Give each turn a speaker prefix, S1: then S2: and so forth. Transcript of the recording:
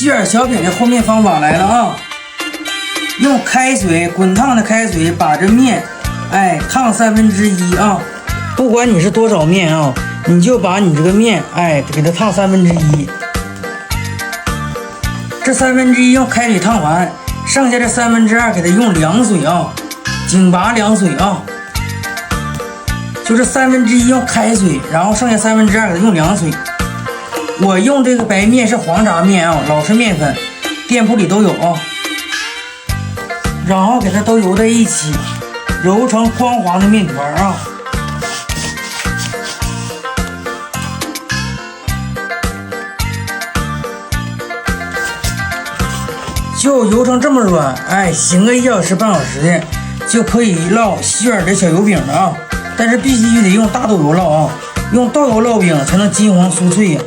S1: 希尔小饼的和面方法来了啊！用开水，滚烫的开水把这面，烫1/3啊！不管你是多少面啊，你就把你这个面，给它烫1/3。这1/3用开水烫完，剩下这2/3给它用凉水啊，井拔凉水啊。就是1/3用开水，然后剩下2/3给它用凉水。我用这个白面是黄杂面啊，老式面粉，店铺里都有啊。然后给它都揉在一起，揉成光滑的面团啊。就揉成这么软，醒个1小时半小时的，就可以烙希尔的小油饼了啊。但是必须得用大豆油烙啊，用豆油烙饼才能金黄酥脆呀。